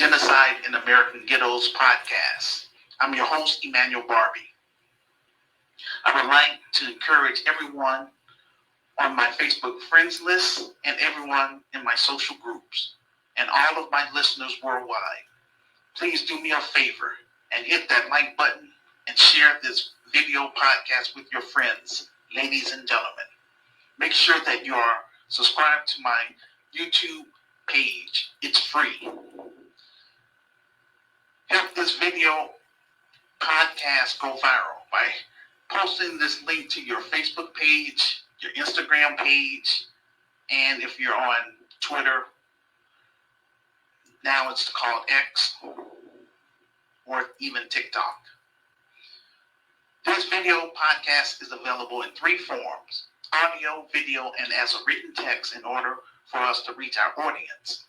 Genocide in American Ghettos podcast. I'm your host, Emmanuel Barbee. I would like to encourage everyone on my Facebook friends list and everyone in my social groups and all of my listeners worldwide. Please do me a favor and hit that like button and share this video podcast with your friends, ladies and gentlemen. Make sure that you are subscribed to my YouTube page. It's free. Help this video podcast go viral by posting this link to your Facebook page, your Instagram page, and if you're on Twitter, now it's called X, or even TikTok. This video podcast is available in three forms: audio, video, and as a written text in order for us to reach our audience.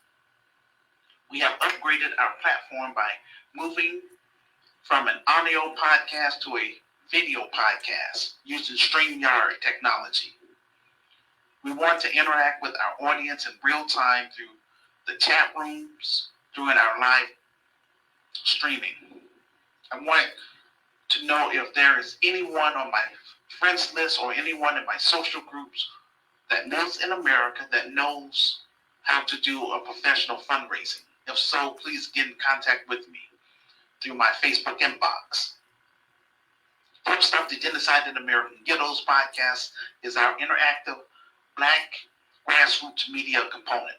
We have upgraded our platform by moving from an audio podcast to a video podcast using StreamYard technology. We want to interact with our audience in real time through the chat rooms during our live streaming. I want to know if there is anyone on my friends list or anyone in my social groups that lives in America that knows how to do a professional fundraising. If so, please get in contact with me through my Facebook inbox. First up, the Genocide in American Ghettos podcast is our interactive Black grassroots media component.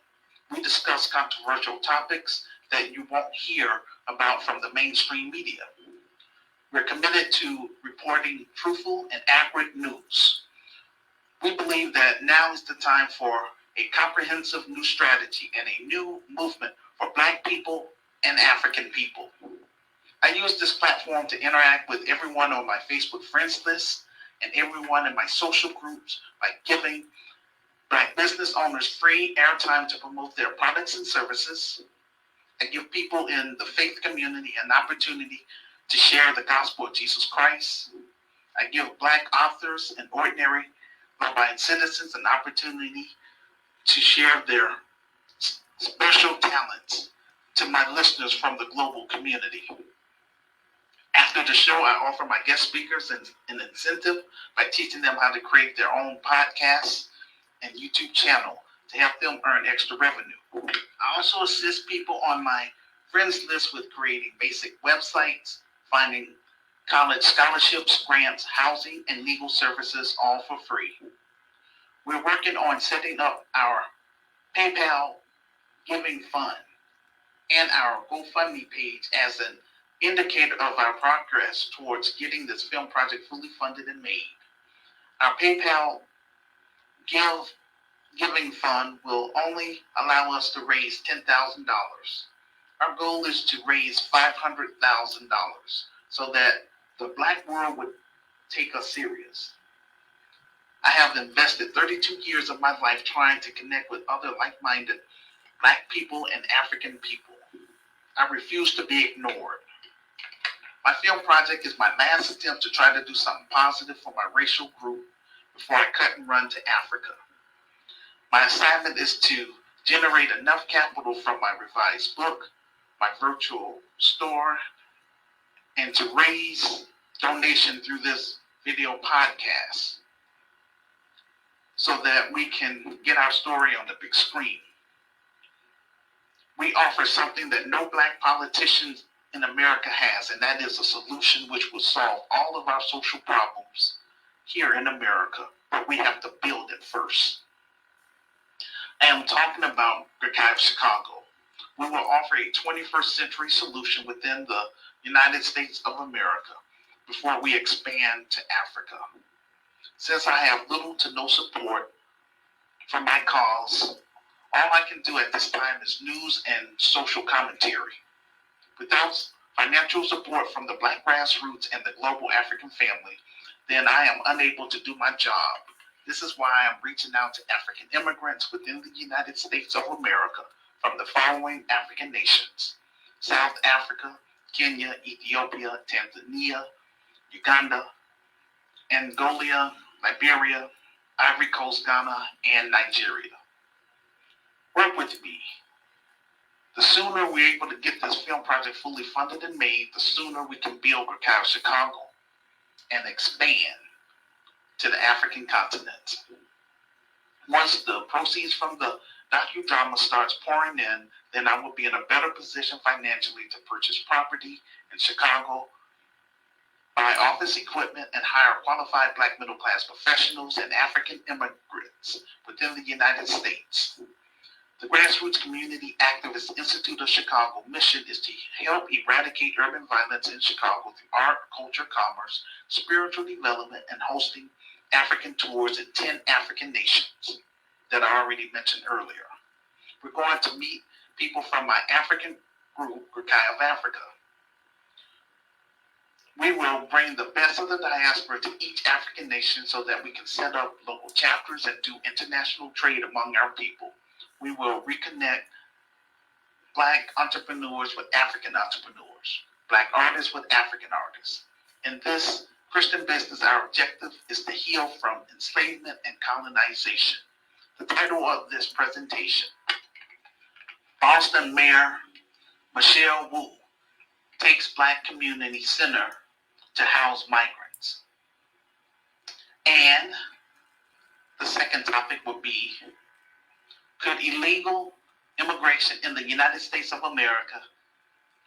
We discuss controversial topics that you won't hear about from the mainstream media. We're committed to reporting truthful and accurate news. We believe that now is the time for a comprehensive new strategy and a new movement for Black people and African people. I use this platform to interact with everyone on my Facebook friends list and everyone in my social groups by giving Black business owners free airtime to promote their products and services. I give people in the faith community an opportunity to share the gospel of Jesus Christ. I give Black authors and ordinary law-abiding citizens an opportunity to share their special talents to my listeners from the global community. After the show, I offer my guest speakers an incentive by teaching them how to create their own podcasts and YouTube channel to help them earn extra revenue. I also assist people on my friends list with creating basic websites, finding college scholarships, grants, housing, and legal services, all for free. We're working on setting up our PayPal giving fund and our GoFundMe page as an indicator of our progress towards getting this film project fully funded and made. Our PayPal giving fund will only allow us to raise $10,000. Our goal is to raise $500,000 so that the Black world would take us serious. I have invested 32 years of my life trying to connect with other like-minded Black people and African people. I refuse to be ignored. My film project is my last attempt to try to do something positive for my racial group before I cut and run to Africa. My assignment is to generate enough capital from my revised book, my virtual store, and to raise donation through this video podcast so that we can get our story on the big screen. We offer something that no Black politicians in America has, and that is a solution which will solve all of our social problems here in America, but we have to build it first. I am talking about Archive Chicago. We will offer a 21st century solution within the United States of America before we expand to Africa. Since I have little to no support for my cause, all I can do at this time is news and social commentary. Without financial support from the Black grassroots and the global African family, then I am unable to do my job. This is why I'm reaching out to African immigrants within the United States of America from the following African nations: South Africa, Kenya, Ethiopia, Tanzania, Uganda, Angola, Liberia, Ivory Coast, Ghana, and Nigeria. Work with me. The sooner we're able to get this film project fully funded and made, the sooner we can build Greater Chicago and expand to the African continent. Once the proceeds from the docudrama starts pouring in, then I will be in a better position financially to purchase property in Chicago, buy office equipment, and hire qualified Black middle-class professionals and African immigrants within the United States. The Grassroots Community Activist Institute of Chicago mission is to help eradicate urban violence in Chicago through art, culture, commerce, spiritual development, and hosting African tours in 10 African nations that I already mentioned earlier. We're going to meet people from my African group, Greater of Africa. We will bring the best of the diaspora to each African nation so that we can set up local chapters and do international trade among our people. We will reconnect Black entrepreneurs with African entrepreneurs, Black artists with African artists. In this Christian business, our objective is to heal from enslavement and colonization. The title of this presentation, Boston Mayor Michelle Wu takes Black Community Center to house migrants. And the second topic would be, could illegal immigration in the United States of America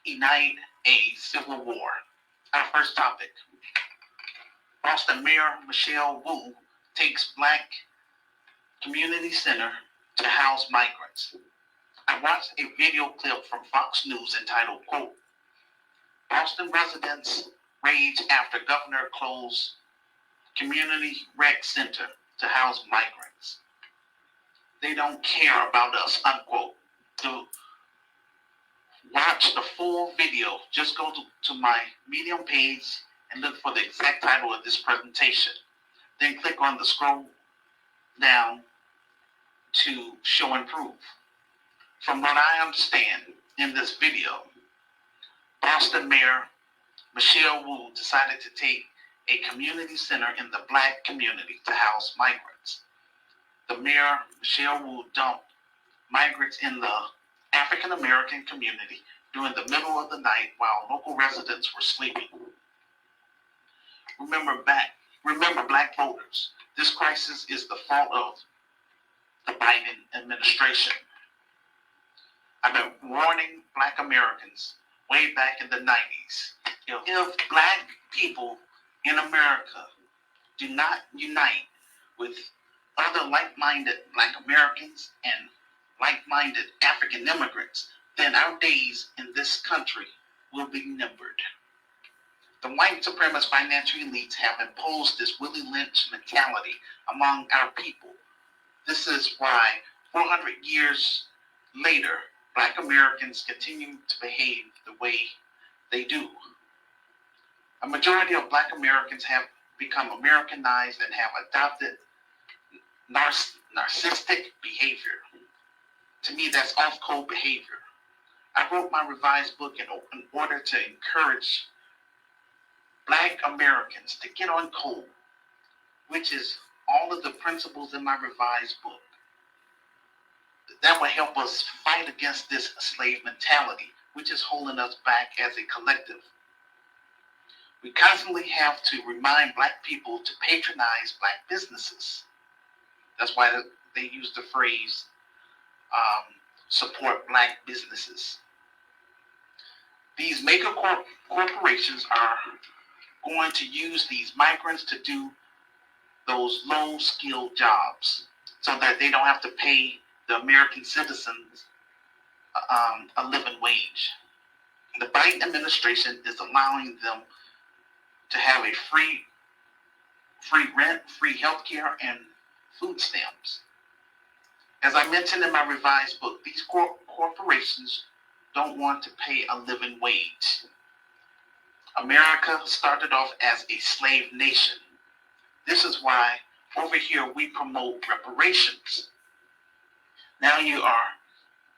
ignite a civil war? Our first topic, Boston Mayor Michelle Wu takes Black Community Center to house migrants. I watched a video clip from Fox News entitled, quote, Boston residents rage after governor closed community rec center to house migrants. They don't care about us, unquote. To watch the full video, just go to my Medium page and look for the exact title of this presentation. Then click on the scroll down to show and prove. From what I understand in this video, Boston Mayor Michelle Wu decided to take a community center in the Black community to house migrants. The Mayor Michelle Wu dumped migrants in the African American community during the middle of the night while local residents were sleeping. Remember Black voters. This crisis is the fault of the Biden administration. I've been warning Black Americans way back in the 90s. If Black people in America do not unite with other like-minded Black Americans and like-minded African immigrants, then our days in this country will be numbered. The white supremacist financial elites have imposed this Willie Lynch mentality among our people. This is why 400 years later, Black Americans continue to behave the way they do. A majority of Black Americans have become Americanized and have adopted narcissistic behavior. To me, that's off-code behavior. I wrote my revised book in order to encourage Black Americans to get on code, which is all of the principles in my revised book. That will help us fight against this slave mentality, which is holding us back as a collective. We constantly have to remind Black people to patronize Black businesses. That's why they use the phrase, support Black businesses. These mega corporations are going to use these migrants to do those low-skilled jobs so that they don't have to pay the American citizens a living wage. The Biden administration is allowing them to have a free rent, free healthcare, and food stamps. As I mentioned in my revised book, these corporations don't want to pay a living wage. America started off as a slave nation. This is why over here we promote reparations. Now you are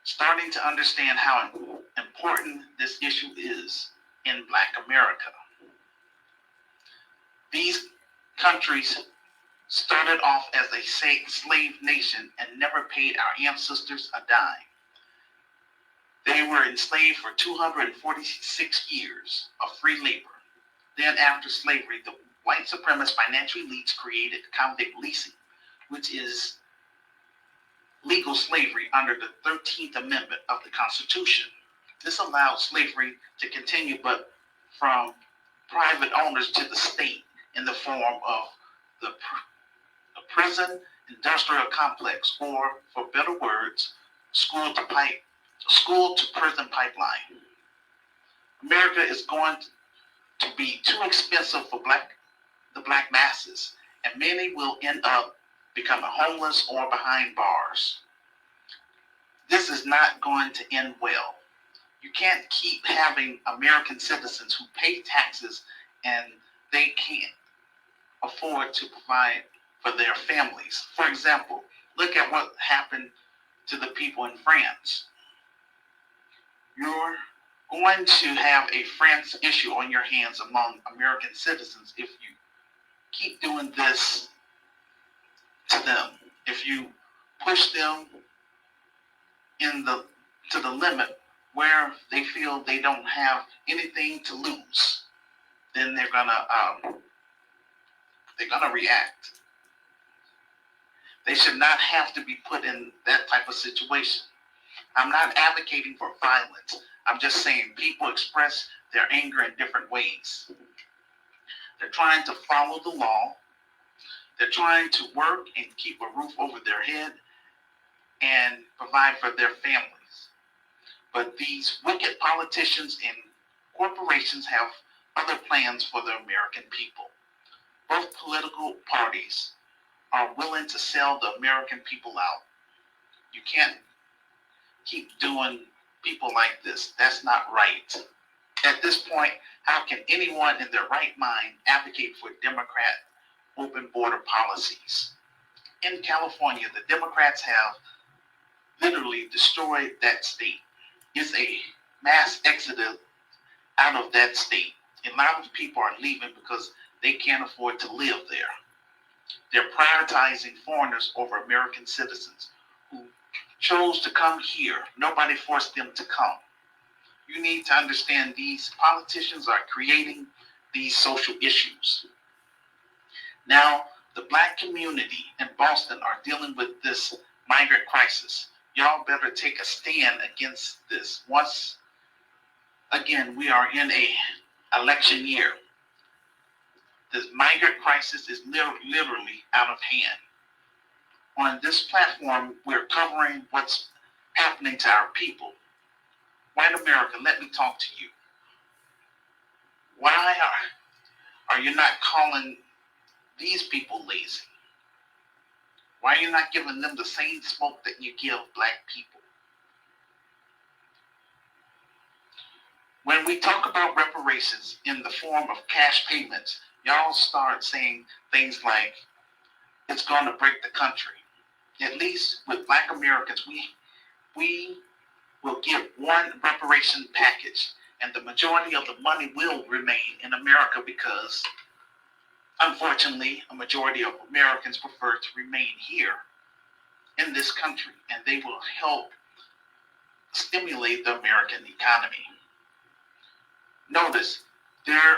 starting to understand how important this issue is in Black America. These countries started off as a slave nation and never paid our ancestors a dime. They were enslaved for 246 years of free labor. Then after slavery, the white supremacist financial elites created convict leasing, which is legal slavery under the 13th Amendment of the Constitution. This allowed slavery to continue, but from private owners to the state in the form of the prison industrial complex, or, for better words, school to prison pipeline. America is going to be too expensive for the black masses, and many will end up becoming homeless or behind bars. This is not going to end well. You can't keep having American citizens who pay taxes and they can't afford to provide for their families. For example, look at what happened to the people in France. You're going to have a France issue on your hands among American citizens if you keep doing this to them. If you push them to the limit where they feel they don't have anything to lose, then they're gonna react. They should not have to be put in that type of situation. I'm not advocating for violence. I'm just saying people express their anger in different ways. They're trying to follow the law. They're trying to work and keep a roof over their head and provide for their families. But these wicked politicians and corporations have other plans for the American people. Both political parties are willing to sell the American people out. You can't keep doing people like this. That's not right. At this point, how can anyone in their right mind advocate for Democrat open border policies? In California, the Democrats have literally destroyed that state. It's a mass exodus out of that state. A lot of people are leaving because they can't afford to live there. They're prioritizing foreigners over American citizens who chose to come here. Nobody forced them to come. You need to understand these politicians are creating these social issues. Now, the black community in Boston are dealing with this migrant crisis. Y'all better take a stand against this. Once again, we are in a election year. This migrant crisis is literally out of hand. On this platform, we're covering what's happening to our people. White America, let me talk to you. Why are you not calling these people lazy? Why are you not giving them the same smoke that you give black people? When we talk about reparations in the form of cash payments, y'all start saying things like, it's going to break the country. At least with black Americans, we will get one reparation package, and the majority of the money will remain in America because, unfortunately, a majority of Americans prefer to remain here in this country, and they will help stimulate the American economy. Notice, there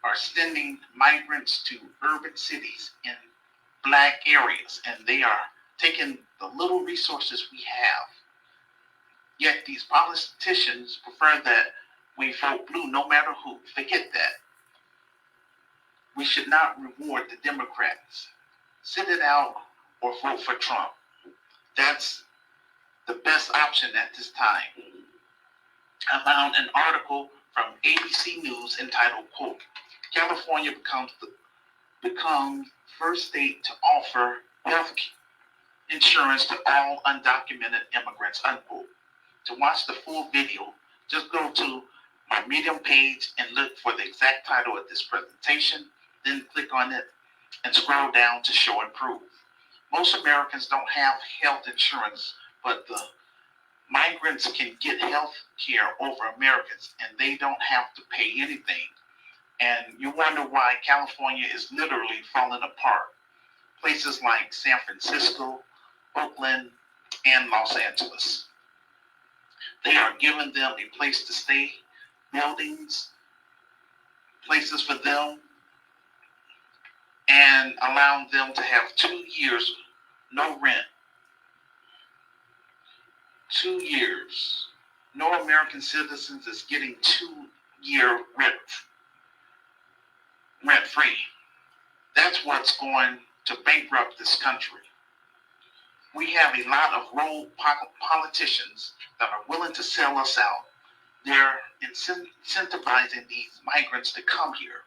are sending migrants to urban cities in black areas, and they are taking the little resources we have. Yet these politicians prefer that we vote blue no matter who. Forget that. We should not reward the Democrats. Sit it out or vote for Trump. That's the best option at this time. I found an article from ABC News entitled, quote, California becomes first state to offer health insurance to all undocumented immigrants, unquote. To watch the full video, just go to my Medium page and look for the exact title of this presentation, then click on it and scroll down to show and prove. Most Americans don't have health insurance, but the migrants can get health care over Americans, and they don't have to pay anything. And you wonder why California is literally falling apart. Places like San Francisco, Oakland, and Los Angeles. They are giving them a place to stay, buildings, places for them, and allowing them to have 2 years no rent. 2 years. No American citizens is getting 2-year rent free. That's what's going to bankrupt this country. We have a lot of rogue politicians that are willing to sell us out. They're incentivizing these migrants to come here.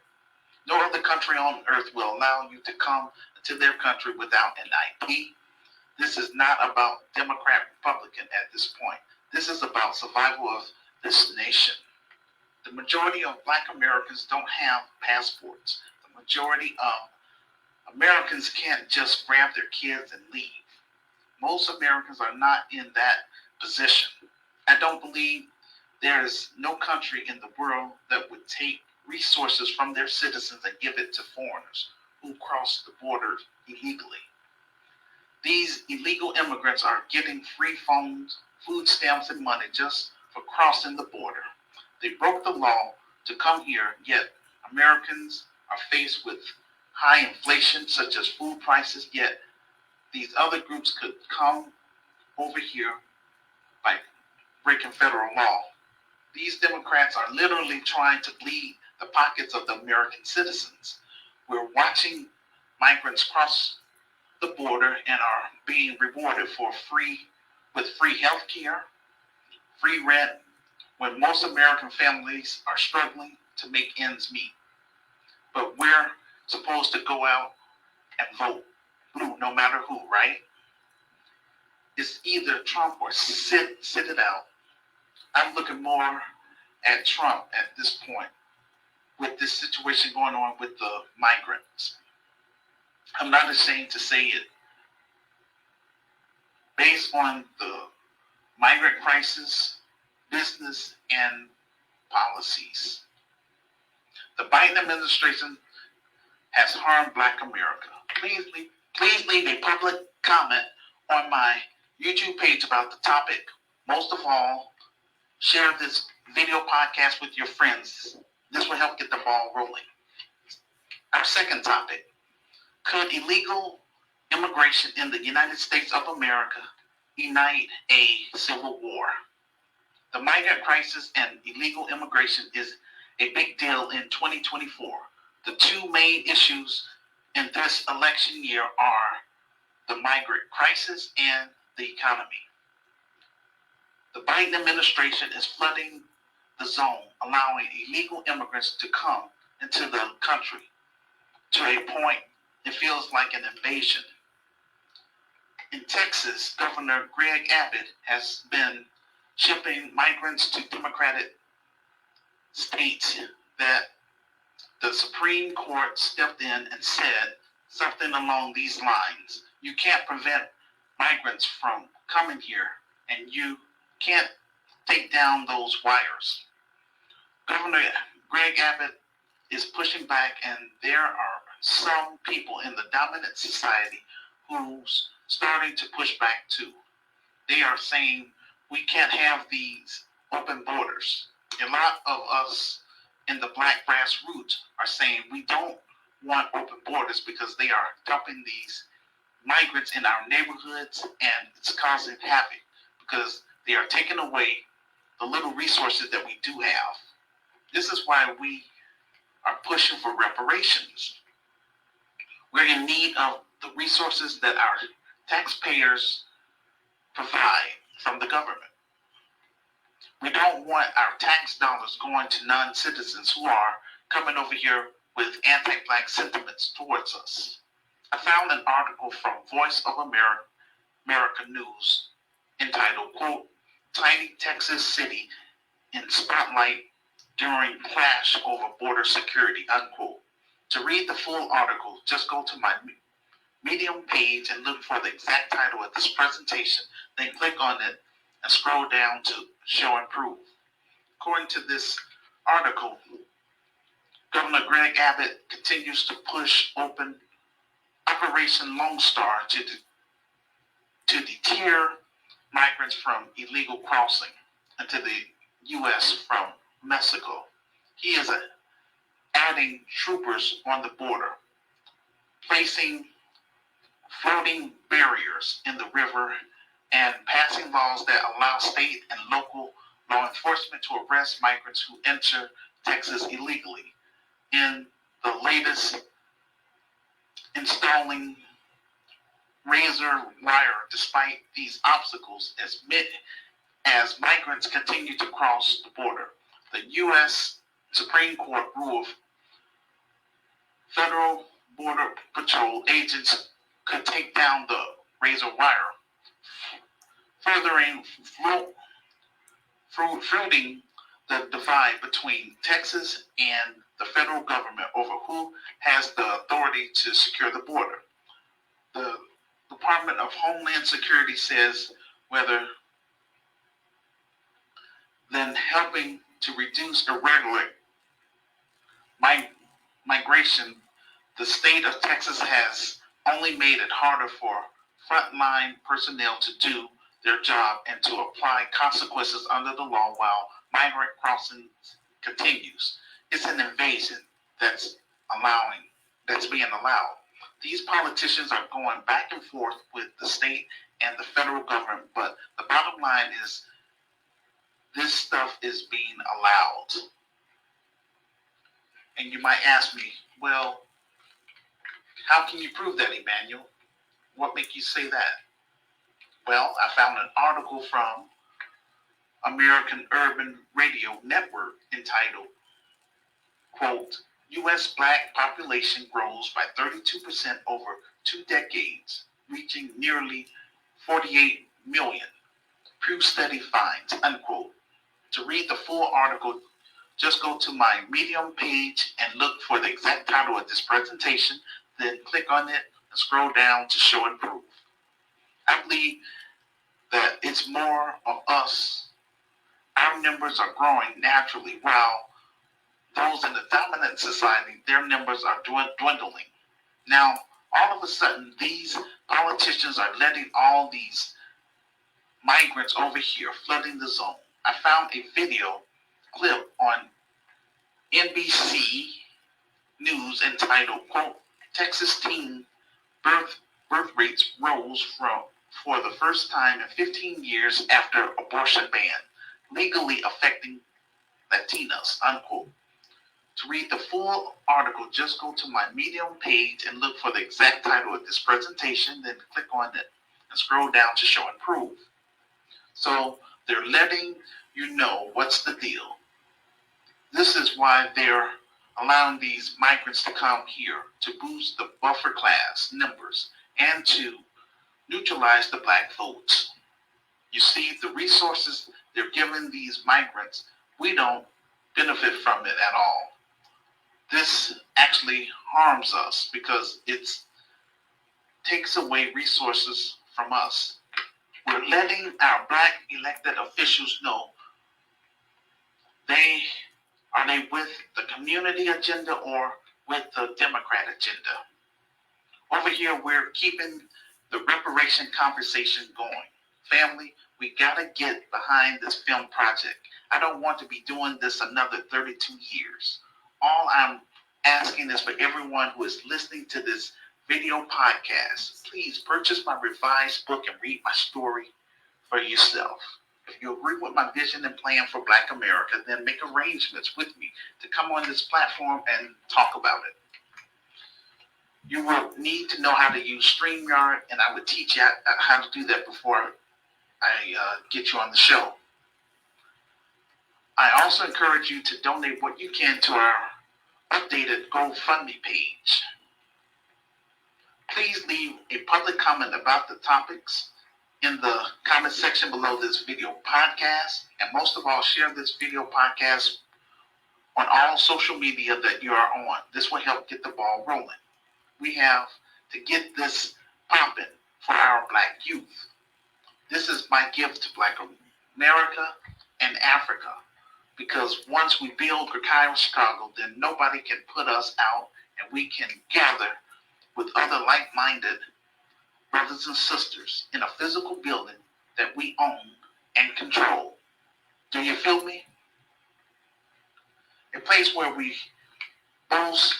No other country on earth will allow you to come to their country without an ID. This is not about Democrat, Republican at this point. This is about survival of this nation. The majority of Black Americans don't have passports. The majority of Americans can't just grab their kids and leave. Most Americans are not in that position. I don't believe there is no country in the world that would take resources from their citizens and give it to foreigners who cross the border illegally. These illegal immigrants are getting free phones, food stamps, and money just for crossing the border. They broke the law to come here, yet Americans are faced with high inflation, such as food prices, yet these other groups could come over here by breaking federal law. These Democrats are literally trying to bleed the pockets of the American citizens. We're watching migrants cross the border and are being rewarded with free health care, free rent, when most American families are struggling to make ends meet. But we're supposed to go out and vote blue no matter who, right? It's either Trump or sit it out. I'm looking more at Trump at this point with this situation going on with the migrants. I'm not ashamed to say it. Based on the migrant crisis, business, and policies, the Biden administration has harmed Black America. Please leave a public comment on my YouTube page about the topic. Most of all, share this video podcast with your friends. This will help get the ball rolling. Our second topic: could illegal immigration in the United States of America ignite a civil war? The migrant crisis and illegal immigration is a big deal in 2024. The two main issues in this election year are the migrant crisis and the economy. The Biden administration is flooding the zone, allowing illegal immigrants to come into the country. To a point, it feels like an invasion. In Texas, Governor Greg Abbott has been shipping migrants to Democratic states that the Supreme Court stepped in and said something along these lines. You can't prevent migrants from coming here, and you can't take down those wires. Governor Greg Abbott is pushing back, and there are some people in the dominant society who's starting to push back too. They are saying we can't have these open borders. A lot of us in the Black grassroots are saying we don't want open borders because they are dumping these migrants in our neighborhoods, and it's causing havoc because they are taking away the little resources that we do have. This is why we are pushing for reparations. We're in need of the resources that our taxpayers provide from the government. We don't want our tax dollars going to non-citizens who are coming over here with anti-Black sentiments towards us. I found an article from Voice of America News entitled, quote, "Tiny Texas City in Spotlight During Clash Over Border Security," unquote. To read the full article, just go to my Medium page and look for the exact title of this presentation, then click on it and scroll down to Show and Prove. According to this article, Governor Greg Abbott continues to push open Operation Lone Star to deter migrants from illegal crossing. into the U.S. from Mexico. He is adding troopers on the border, placing floating barriers in the river, and passing laws that allow state and local law enforcement to arrest migrants who enter Texas illegally. In the latest, installing razor wire despite these obstacles as migrants continue to cross the border. The U.S. Supreme Court ruled federal border patrol agents could take down the razor wire, furthering fruiting the divide between Texas and the federal government over who has the authority to secure the border. The Department of Homeland Security says whether than helping to reduce irregular migration, the state of Texas has only made it harder for frontline personnel to do their job and to apply consequences under the law while migrant crossing continues. It's an invasion that's being allowed. These politicians are going back and forth with the state and the federal government, but the bottom line is this stuff is being allowed. And you might ask me, well, how can you prove that, Emmanuel? What makes you say that? Well, I found an article from American Urban Radio Network entitled, quote, U.S. Black population grows by 32% over 2 decades, reaching nearly 48 million. Pew study finds, unquote. To read the full article, just go to my Medium page and look for the exact title of this presentation, then click on it and scroll down to show and prove. I believe that it's more of us. Our numbers are growing naturally while those in the dominant society, their numbers are dwindling. Now, all of a sudden, these politicians are letting all these migrants over here flooding the zone. I found a video clip on NBC News entitled, quote, Texas teen birth rates rose for the first time in 15 years after abortion ban, legally affecting Latinas, unquote. To read the full article, just go to my Medium page and look for the exact title of this presentation, then click on it and scroll down to show and prove. So they're letting you know what's the deal. This is why they're allowing these migrants to come here to boost the buffer class numbers and to neutralize the black votes. You see, the resources they're giving these migrants, we don't benefit from it at all. This actually harms us because it takes away resources from us. We're letting our black elected officials know are they with the community agenda or with the Democrat agenda. Over here, we're keeping the reparation conversation going. Family, we gotta get behind this film project. I don't want to be doing this another 32 years. All I'm asking is for everyone who is listening to this video podcast, please purchase my revised book and read my story for yourself. If you agree with my vision and plan for Black America, then make arrangements with me to come on this platform and talk about it. You will need to know how to use StreamYard, and I would teach you how to do that before I get you on the show. I also encourage you to donate what you can to our updated GoFundMe page. Please leave a public comment about the topics in the comment section below this video podcast, and most of all, share this video podcast on all social media that you are on. This will help get the ball rolling. We have to get this popping for our Black youth. This is my gift to Black America and Africa, because once we build Greater Chicago, then nobody can put us out, and we can gather with other like-minded brothers and sisters in a physical building that we own and control. Do you feel me? A place where we boast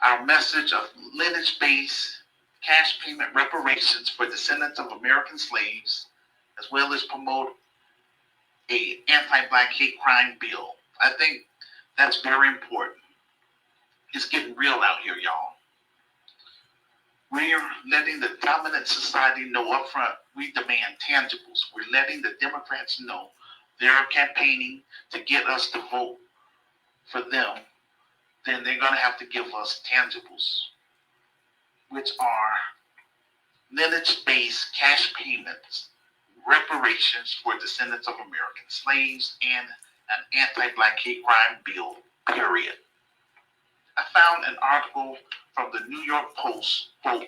our message of lineage-based cash payment reparations for descendants of American slaves, as well as promote a anti-black hate crime bill. I think that's very important. It's getting real out here, y'all. We're letting the dominant society know up front we demand tangibles. We're letting the Democrats know they're campaigning to get us to vote for them. Then they're going to have to give us tangibles, which are lineage-based cash payments, reparations for descendants of American slaves, and an anti-black hate crime bill, period. I found an article from the New York Post, quote,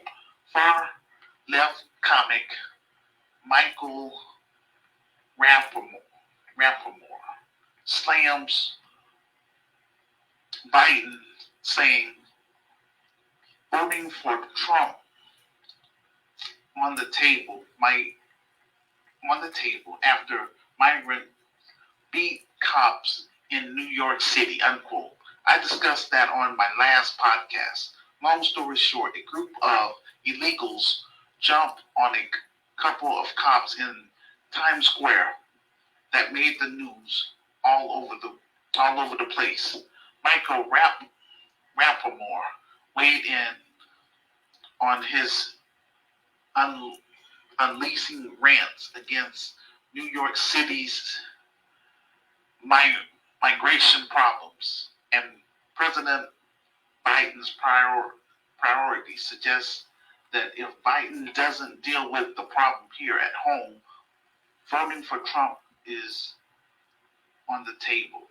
far-left comic Michael Rapamore slams Biden, saying voting for Trump on the table after migrant beat cops in New York City, unquote. I discussed that on my last podcast. Long story short, a group of illegals jumped on a couple of cops in Times Square that made the news all over the place. Michael Rapamore weighed in on his unleashing rants against New York City's migration problems, and President Biden's priorities suggest that if Biden doesn't deal with the problem here at home, voting for Trump is on the table.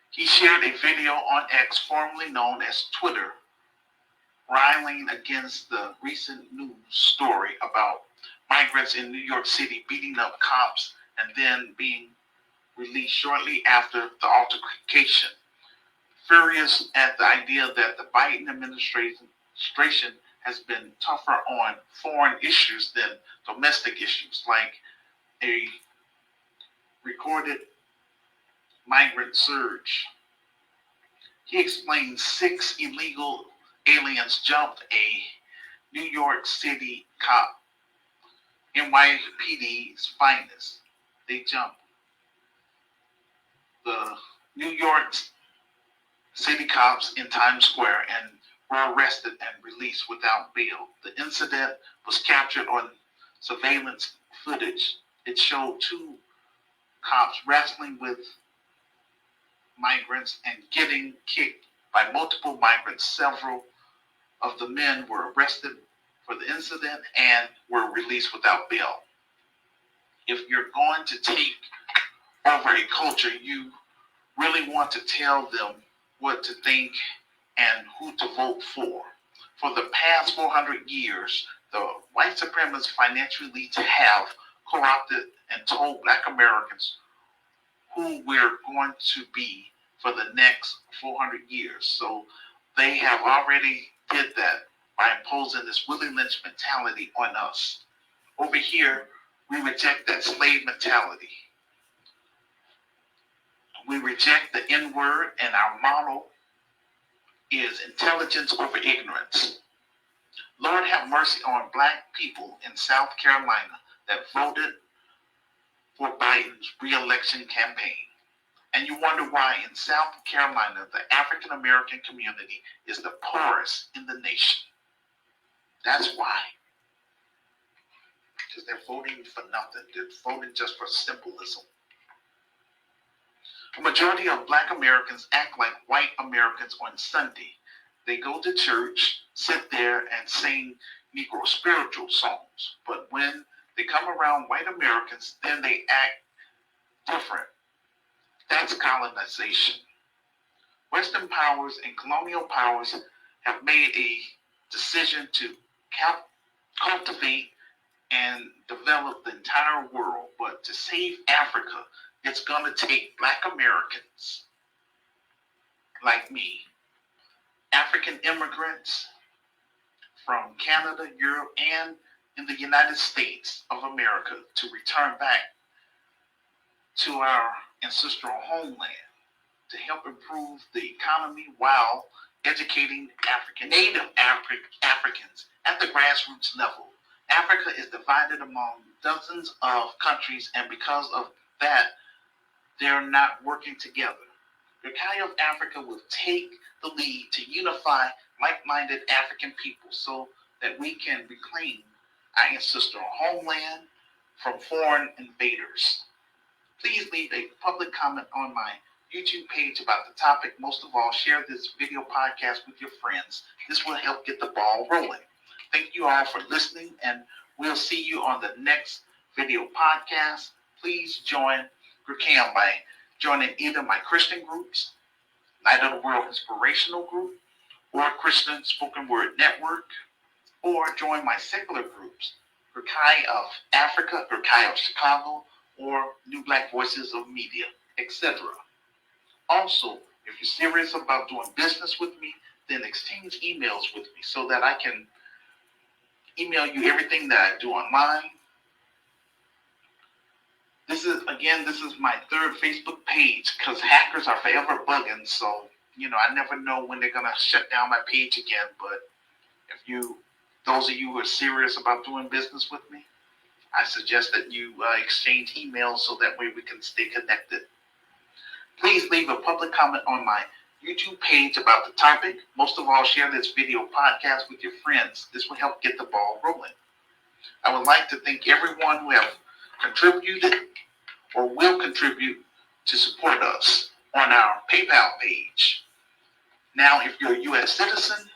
He shared a video on X, formerly known as Twitter, railing against the recent news story about migrants in New York City beating up cops and then being released shortly after the altercation. Furious at the idea that the Biden administration has been tougher on foreign issues than domestic issues, like a recorded migrant surge. He explained 6 illegal aliens jumped a New York City cop, NYPD's finest. They jumped the New York City cops in Times Square and were arrested and released without bail. The incident was captured on surveillance footage. It showed 2 cops wrestling with migrants and getting kicked by multiple migrants. Several of the men were arrested for the incident and were released without bail. If you're going to take over a culture, you really want to tell them what to think and who to vote for. For the past 400 years, the white supremacist financial elites have co-opted and told Black Americans who we're going to be for the next 400 years. So they have already did that by imposing this Willie Lynch mentality on us. Over here, we reject that slave mentality. We reject the N-word, and our motto is intelligence over ignorance. Lord have mercy on Black people in South Carolina that voted for Biden's re-election campaign. And you wonder why in South Carolina, the African American community is the poorest in the nation. That's why. Because they're voting for nothing. They're voting just for symbolism. A majority of Black Americans act like white Americans on Sunday. They go to church, sit there, and sing Negro spiritual songs. But when they come around white Americans, then they act different. That's colonization. Western powers and colonial powers have made a decision to cultivate and develop the entire world. But to save Africa, it's going to take Black Americans like me, African immigrants from Canada, Europe, and in the United States of America to return back to our ancestral homeland to help improve the economy while educating Native Africans at the grassroots level. Africa is divided among dozens of countries, and because of that, they're not working together. The Kai of Africa will take the lead to unify like-minded African people so that we can reclaim our ancestral homeland from foreign invaders. Please leave a public comment on my YouTube page about the topic. Most of all, share this video podcast with your friends. This will help get the ball rolling. Thank you all for listening, and we'll see you on the next video podcast. Please join Gurkam by joining either my Christian groups, Night of the World Inspirational Group, or Christian Spoken Word Network, or join my secular groups, Gurkai of Africa, Gurkai of Chicago, or New Black Voices of Media, etc. Also, if you're serious about doing business with me, then exchange emails with me so that I can email you everything that I do online. This is my third Facebook page because hackers are forever bugging. So, I never know when they're going to shut down my page again. But those of you who are serious about doing business with me, I suggest that you exchange emails so that way we can stay connected. Please leave a public comment on my YouTube page about the topic. Most of all, share this video podcast with your friends. This will help get the ball rolling. I would like to thank everyone who have contributed or will contribute to support us on our PayPal page. Now, if you're a U.S. citizen,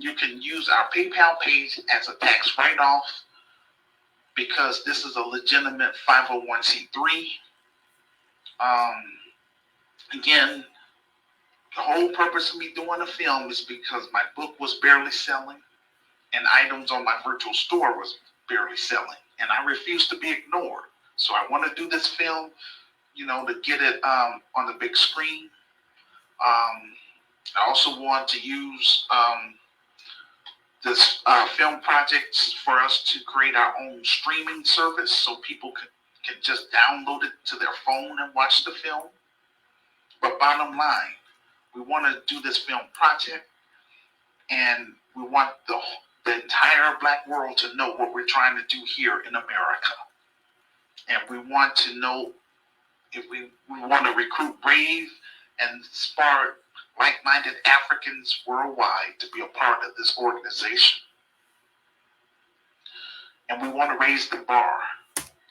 you can use our PayPal page as a tax write-off because this is a legitimate 501c3. Again, the whole purpose of me doing a film is because my book was barely selling and items on my virtual store was barely selling, and I refuse to be ignored. So I want to do this film, to get it on the big screen. I also want to use this film project for us to create our own streaming service so people can just download it to their phone and watch the film. But bottom line, we want to do this film project, and we want the entire Black world to know what we're trying to do here in America. And we want to know if we want to recruit brave and inspire like-minded Africans worldwide to be a part of this organization. And we want to raise the bar,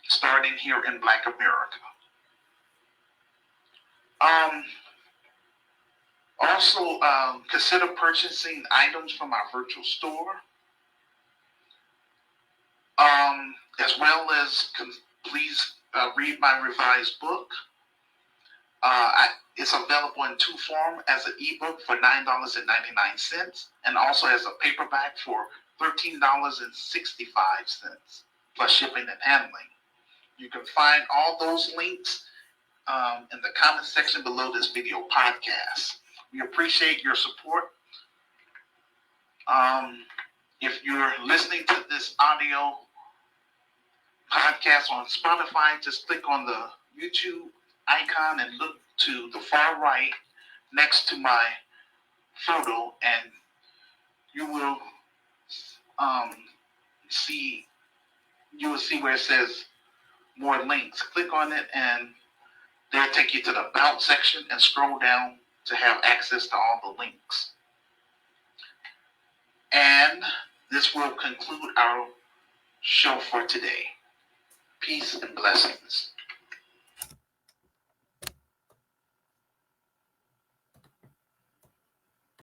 starting here in Black America. Also, consider purchasing items from our virtual store, as well as please read my revised book. It's available in two forms, as an ebook for $9.99 and also as a paperback for $13.65 plus shipping and handling. You can find all those links in the comment section below this video podcast. We appreciate your support. If you're listening to this audio podcast on Spotify, just click on the YouTube icon and look to the far right next to my photo, and you will see where it says more links. Click on it and they'll take you to the About section and scroll down to have access to all the links. And this will conclude our show for today. Peace and blessings.